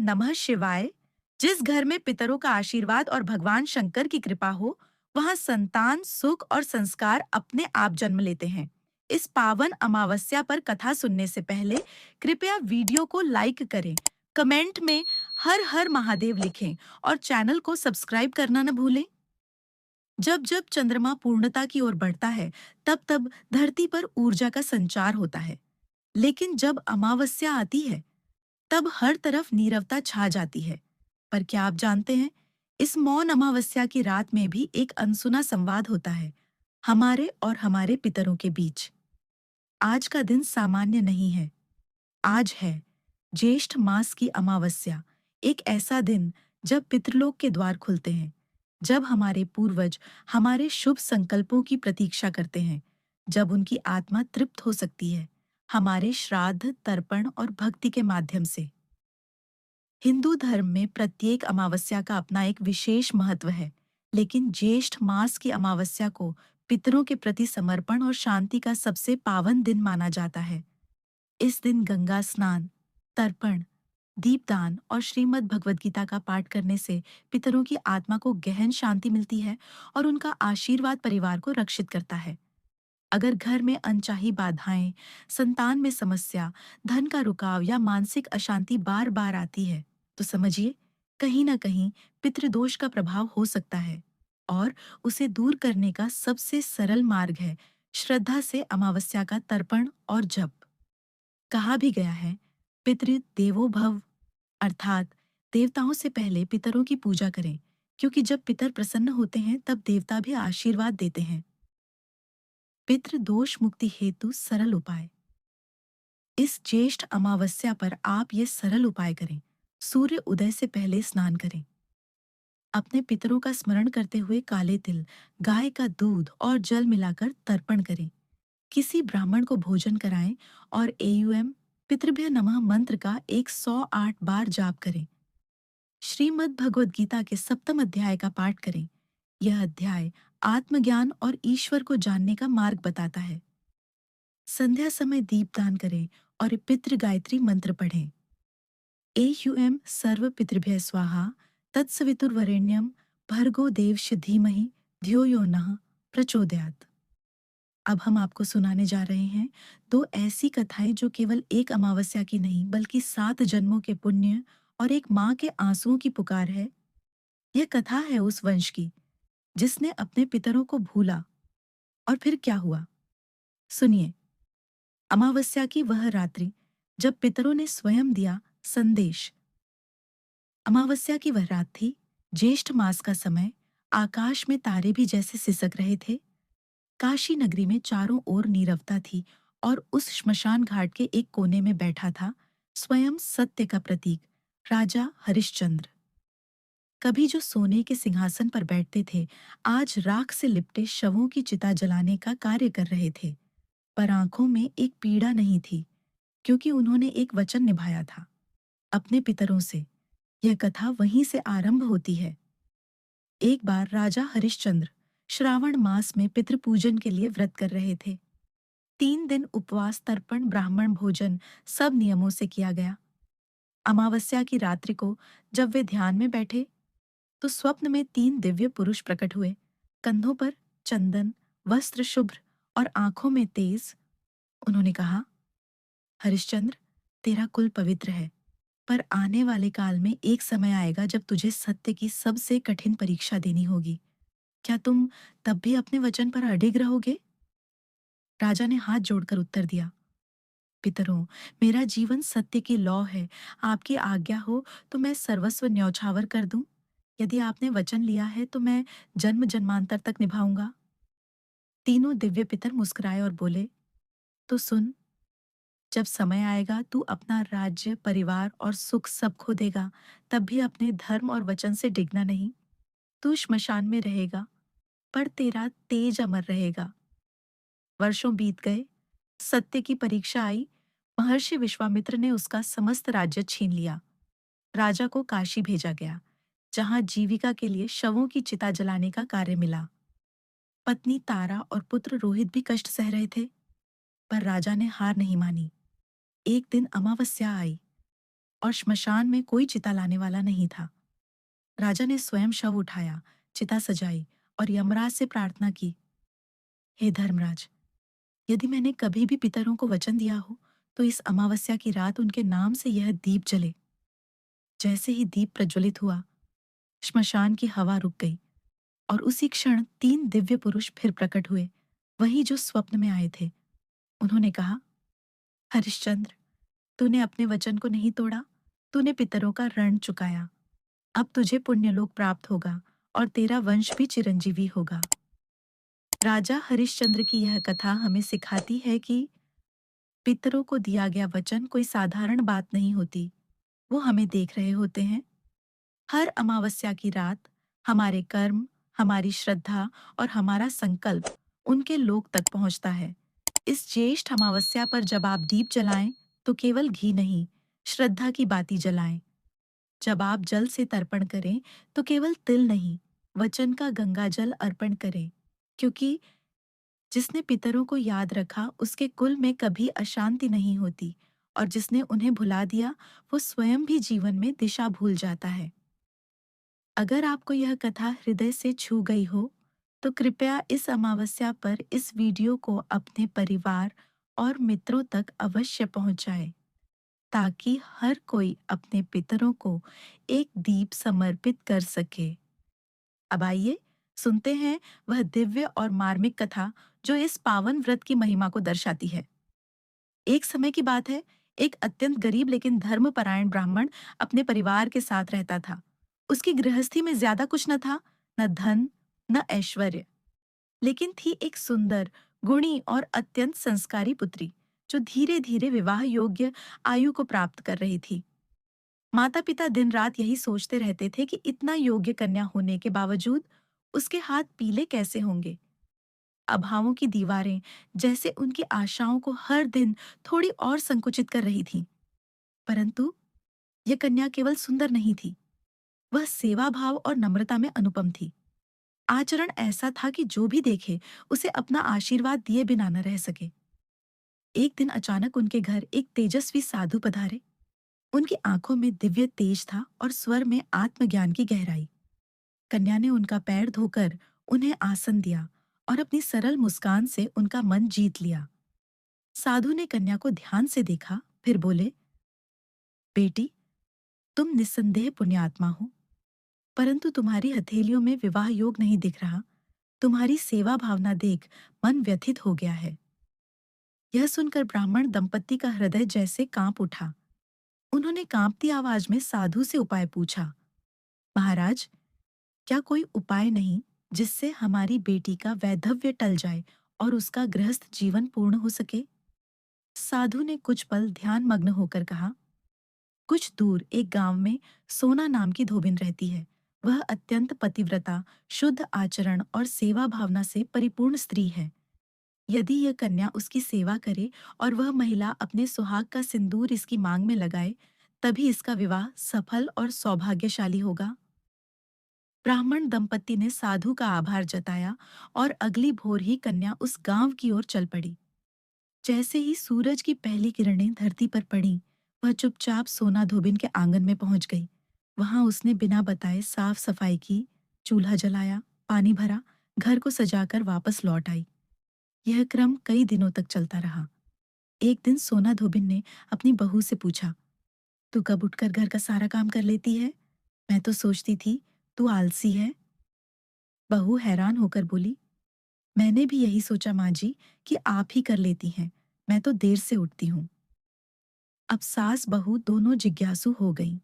नमः शिवाय। जिस घर में पितरों का आशीर्वाद और भगवान शंकर की कृपा हो, वहां संतान, सुख और संस्कार अपने आप जन्म लेते हैं। इस पावन अमावस्या पर कथा सुनने से पहले कृपया वीडियो को लाइक करें, कमेंट में हर हर महादेव लिखें और चैनल को सब्सक्राइब करना न भूलें। जब जब चंद्रमा पूर्णता की ओर बढ़ता है, तब तब धरती पर ऊर्जा का संचार होता है। लेकिन जब अमावस्या आती है, तब हर तरफ नीरवता छा जाती है। पर क्या आप जानते हैं, इस मौन अमावस्या की रात में भी एक अनसुना संवाद होता है, हमारे और हमारे पितरों के बीच। आज का दिन सामान्य नहीं है। आज है ज्येष्ठ मास की अमावस्या, एक ऐसा दिन जब पितरलोक के द्वार खुलते हैं, जब हमारे पूर्वज हमारे शुभ संकल्पों की प्रतीक्षा करते हैं, जब उनकी आत्मा तृप्त हो सकती है, हमारे श्राद्ध, तर्पण और भक्ति के माध्यम से। हिंदू धर्म में प्रत्येक अमावस्या का अपना एक विशेष महत्व है, लेकिन ज्येष्ठ मास की अमावस्या को पितरों के प्रति समर्पण और शांति का सबसे पावन दिन माना जाता है। इस दिन गंगा स्नान, तर्पण, दीपदान और श्रीमद् भगवद गीता का पाठ करने से पितरों की आत्मा को गहन शांति मिलती है और उनका आशीर्वाद परिवार को रक्षित करता है। अगर घर में अनचाही बाधाएं, संतान में समस्या, धन का रुकाव या मानसिक अशांति बार बार आती है, तो समझिए कहीं ना कहीं पितृदोष का प्रभाव हो सकता है। और उसे दूर करने का सबसे सरल मार्ग है श्रद्धा से अमावस्या का तर्पण और जप। कहा भी गया है, पितृ देवो भव, अर्थात देवताओं से पहले पितरों की पूजा करें, क्योंकि जब पितर प्रसन्न होते हैं तब देवता भी आशीर्वाद देते हैं। पितृ दोष मुक्ति हेतु सरल उपाय। इस ज्येष्ठ अमावस्या पर आप ये सरल उपाय करें। सूर्य उदय से पहले स्नान करें। अपने पितरों का स्मरण करते हुए काले तिल, गाय का दूध और जल मिलाकर तर्पण करें। किसी ब्राह्मण को भोजन कराएं और एयुएम पितृभ्य नमः मंत्र का 108 बार जाप करें। श्रीमद् भगवद गीता के सप्तम अध्याय का पाठ करें। यह अध्याय आत्मज्ञान और ईश्वर को जानने का मार्ग बताता है। संध्या समय दीपदान करें और पितृ गायत्री मंत्र पढ़ें। एयुएम सर्व पितृभ्य स्वाहा तत्सवितुर्वरेण्यम भर्गो देवस्य धीमहि धियो यो नः प्रचोदयात्। अब हम आपको सुनाने जा रहे हैं दो ऐसी कथाएं जो केवल एक अमावस्या की नहीं बल्कि 7 जन्मों के पुण्य और एक माँ के आंसुओं की पुकार है। यह कथा है उस वंश की जिसने अपने पितरों को भूला। और फिर क्या हुआ, सुनिए। अमावस्या की वह रात्रि जब पितरों ने स्वयं दिया संदेश। अमावस्या की वह रात थी, ज्येष्ठ मास का समय। आकाश में तारे भी जैसे सिसक रहे थे। काशी नगरी में चारों ओर नीरवता थी और उस श्मशान घाट के एक कोने में बैठा था स्वयं सत्य का प्रतीक, राजा हरिश्चंद्र। कभी जो सोने के सिंहासन पर बैठते थे, आज राख से लिपटे शवों की चिता जलाने का कार्य कर रहे थे। पर आंखों में एक पीड़ा नहीं थी, क्योंकि उन्होंने एक वचन निभाया था अपने पितरों से। यह कथा वहीं से आरंभ होती है। एक बार राजा हरिश्चंद्र श्रावण मास में पितृपूजन के लिए व्रत कर रहे थे। 3 दिन उपवास, तर्पण, ब्राह्मण भोजन सब नियमों से किया गया। अमावस्या की रात्रि को जब वे ध्यान में बैठे, तो स्वप्न में 3 दिव्य पुरुष प्रकट हुए। कंधों पर चंदन, वस्त्र शुभ्र और आंखों में तेज। उन्होंने कहा, हरिश्चंद्र, तेरा कुल पवित्र है, पर आने वाले काल में एक समय आएगा जब तुझे सत्य की सबसे कठिन परीक्षा देनी होगी। क्या तुम तब भी अपने वचन पर अडिग रहोगे? राजा ने हाथ जोड़कर उत्तर दिया, पितरों, मेरा जीवन सत्य की लौ है। आपकी आज्ञा हो तो मैं सर्वस्व न्यौछावर कर दूं। यदि आपने वचन लिया है तो मैं जन्म जन्मांतर तक निभाऊंगा। तीनों दिव्य पितर मुस्कुराए और बोले, तो सुन, जब समय आएगा तू अपना राज्य, परिवार और सुख सब खो देगा, तब भी अपने धर्म और वचन से डिगना नहीं। तू श्मशान में रहेगा, पर तेरा तेज अमर रहेगा। वर्षों बीत गए, सत्य की परीक्षा आई। महर्षि विश्वामित्र ने उसका समस्त राज्य छीन लिया। राजा को काशी भेजा गया, जहां जीविका के लिए शवों की चिता जलाने का कार्य मिला। पत्नी तारा और पुत्र रोहित भी कष्ट सह रहे थे, पर राजा ने हार नहीं मानी। एक दिन अमावस्या आई। और श्मशान में कोई चिता लाने वाला नहीं था। राजा ने स्वयं शव उठाया, चिता सजाई और यमराज से प्रार्थना की, हे धर्मराज, यदि मैंने कभी भी पितरों को वचन दिया हो, तो इस अमावस्या की रात उनके नाम से यह दीप जले। जैसे ही दीप प्रज्वलित हुआ, श्मशान की हवा रुक गई और उसी क्षण 3 दिव्य पुरुष फिर प्रकट हुए, वही जो स्वप्न में आए थे। उन्होंने कहा, हरिश्चंद्र, तूने अपने वचन को नहीं तोड़ा, तूने पितरों का ऋण चुकाया। अब तुझे पुण्यलोक प्राप्त होगा और तेरा वंश भी चिरंजीवी होगा। राजा हरिश्चंद्र की यह कथा हमें सिखाती है कि पितरों को दिया गया वचन कोई साधारण बात नहीं होती। वो हमें देख रहे होते हैं। हर अमावस्या की रात हमारे कर्म, हमारी श्रद्धा और हमारा संकल्प उनके लोक तक पहुंचता है। इस ज्येष्ठ अमावस्या पर जब आप दीप जलाएं, तो केवल घी नहीं, श्रद्धा की बाती जलाएं। जब आप जल से तर्पण करें, तो केवल तिल नहीं, वचन का गंगा जल अर्पण करें, क्योंकि जिसने पितरों को याद रखा उसके कुल में कभी अशांति नहीं होती, और जिसने उन्हें भुला दिया वो स्वयं भी जीवन में दिशा भूल जाता है। अगर आपको यह कथा हृदय से छू गई हो, तो कृपया इस अमावस्या पर इस वीडियो को अपने परिवार और मित्रों तक अवश्य पहुंचाएं, ताकि हर कोई अपने पितरों को एक दीप समर्पित कर सके। अब आइए सुनते हैं वह दिव्य और मार्मिक कथा जो इस पावन व्रत की महिमा को दर्शाती है। एक समय की बात है, एक अत्यंत गरीब लेकिन धर्मपरायण ब्राह्मण अपने परिवार के साथ रहता था। उसकी गृहस्थी में ज्यादा कुछ न था, न धन, न ऐश्वर्य, लेकिन थी एक सुंदर, गुणी और अत्यंत संस्कारी पुत्री, जो धीरे धीरे विवाह योग्य आयु को प्राप्त कर रही थी। माता पिता दिन रात यही सोचते रहते थे कि इतना योग्य कन्या होने के बावजूद उसके हाथ पीले कैसे होंगे। अभावों की दीवारें जैसे उनकी आशाओं को हर दिन थोड़ी और संकुचित कर रही थीं। परंतु यह कन्या केवल सुंदर नहीं थी, वह सेवा भाव और नम्रता में अनुपम थी। आचरण ऐसा था कि जो भी देखे उसे अपना आशीर्वाद दिए बिना न रह सके। एक दिन अचानक उनके घर एक तेजस्वी साधु पधारे। उनकी आंखों में दिव्य तेज था और स्वर में आत्मज्ञान की गहराई। कन्या ने उनका पैर धोकर उन्हें आसन दिया और अपनी सरल मुस्कान से उनका मन जीत लिया। साधु ने कन्या को ध्यान से देखा, फिर बोले, बेटी, तुम निस्संदेह पुण्यात्मा हो, परंतु तुम्हारी हथेलियों में विवाह योग नहीं दिख रहा। तुम्हारी सेवा भावना देख मन व्यथित हो गया है। यह सुनकर ब्राह्मण दंपत्ति का हृदय जैसे कांप उठा। उन्होंने कांपती आवाज में साधु से उपाय पूछा। महाराज, क्या कोई उपाय नहीं जिससे हमारी बेटी का वैधव्य टल जाए और उसका गृहस्थ जीवन पूर्ण हो सके? साधु ने कुछ पल ध्यान मग्न होकर कहा, कुछ दूर एक गांव में सोना नाम की धोबिन रहती है। वह अत्यंत पतिव्रता, शुद्ध आचरण और सेवा भावना से परिपूर्ण स्त्री है। यदि यह कन्या उसकी सेवा करे और वह महिला अपने सुहाग का सिंदूर इसकी मांग में लगाए, तभी इसका विवाह सफल और सौभाग्यशाली होगा। ब्राह्मण दंपत्ति ने साधु का आभार जताया और अगली भोर ही कन्या उस गांव की ओर चल पड़ी। जैसे ही सूरज की पहली किरणें धरती पर पड़ी, वह चुपचाप सोना धोबिन के आंगन में पहुंच गई। वहां उसने बिना बताए साफ सफाई की, चूल्हा जलाया, पानी भरा, घर को सजाकर वापस लौट आई। यह क्रम कई दिनों तक चलता रहा। एक दिन सोना धोबिन ने अपनी बहू से पूछा, तू कब उठकर घर का सारा काम कर लेती है? मैं तो सोचती थी तू आलसी है। बहू हैरान होकर बोली, मैंने भी यही सोचा माँ जी कि आप ही कर लेती हैं। मैं तो देर से उठती हूँ। अब सास बहू दोनों जिज्ञासु हो गईं।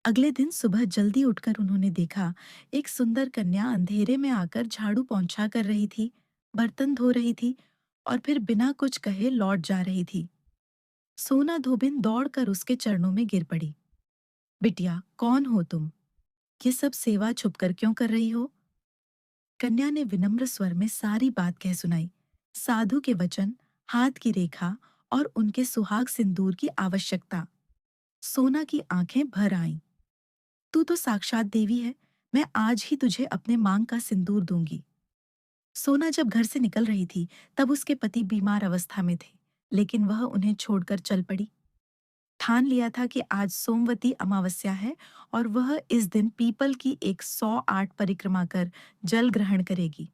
अगले दिन सुबह जल्दी उठकर उन्होंने देखा, एक सुंदर कन्या अंधेरे में आकर झाड़ू पोंछा कर रही थी, बर्तन धो रही थी और फिर बिना कुछ कहे लौट जा रही थी। सोना धोबिन दौड़कर उसके चरणों में गिर पड़ी। बिटिया, कौन हो तुम? ये सब सेवा छुपकर क्यों कर रही हो? कन्या ने विनम्र स्वर में सारी बात कह सुनाई। साधु के वचन, हाथ की रेखा और उनके सुहाग सिंदूर की आवश्यकता। सोना की आंखें भर आईं। तू तो साक्षात देवी है, मैं आज ही तुझे अपने मांग का सिंदूर दूंगी। सोना जब घर से निकल रही थी, तब उसके पति बीमार अवस्था में थे, लेकिन वह उन्हें छोड़कर चल पड़ी। ठान लिया था कि आज सोमवती अमावस्या है और वह इस दिन पीपल की 108 परिक्रमा कर जल ग्रहण करेगी।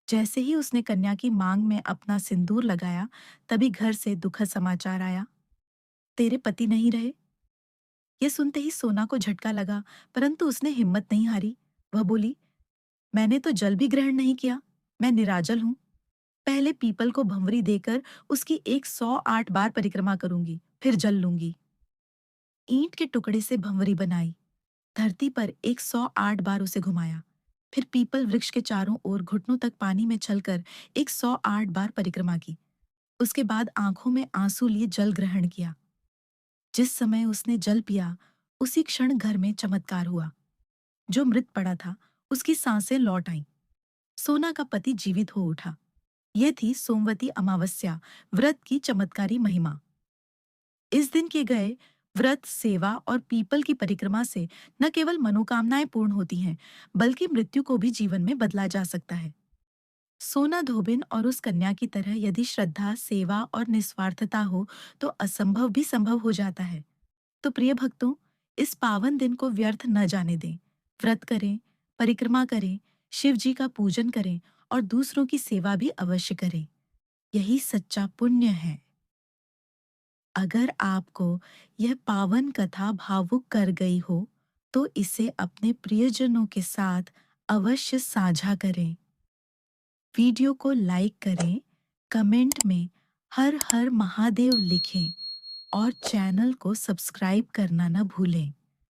जैसे ही उसने कन्या की मांग में अपना सिंदूर लगाया, तभी घर से दुखद समाचार आया, तेरे पति नहीं रहे। ये सुनते ही सोना को झटका लगा, परंतु उसने हिम्मत नहीं हारी। वह बोली, मैंने तो जल भी ग्रहण नहीं किया, मैं निराजल हूँ। पहले पीपल को भंवरी देकर उसकी 108 बार परिक्रमा करूंगी, फिर जल लूंगी। ईंट के टुकड़े से भंवरी बनाई, धरती पर 108 बार उसे घुमाया, फिर पीपल वृक्ष के चारों ओर घुटनों तक पानी में चलकर 108 बार परिक्रमा की। उसके बाद आंखों में आंसू लिए जल ग्रहण किया। जिस समय उसने जल पिया, उसी क्षण घर में चमत्कार हुआ। जो मृत पड़ा था, उसकी सांसें लौट आईं। सोना का पति जीवित हो उठा। यह थी सोमवती अमावस्या व्रत की चमत्कारी महिमा। इस दिन के गए व्रत, सेवा और पीपल की परिक्रमा से न केवल मनोकामनाएं पूर्ण होती हैं, बल्कि मृत्यु को भी जीवन में बदला जा सकता है। सोना धोबिन और उस कन्या की तरह यदि श्रद्धा, सेवा और निस्वार्थता हो, तो असंभव भी संभव हो जाता है। तो प्रिय भक्तों, इस पावन दिन को व्यर्थ न जाने दें। व्रत करें, परिक्रमा करें, शिव जी का पूजन करें और दूसरों की सेवा भी अवश्य करें। यही सच्चा पुण्य है। अगर आपको यह पावन कथा भावुक कर गई हो, तो इसे अपने प्रियजनों के साथ अवश्य साझा करें। वीडियो को लाइक करें, कमेंट में हर हर महादेव लिखें और चैनल को सब्सक्राइब करना न भूलें।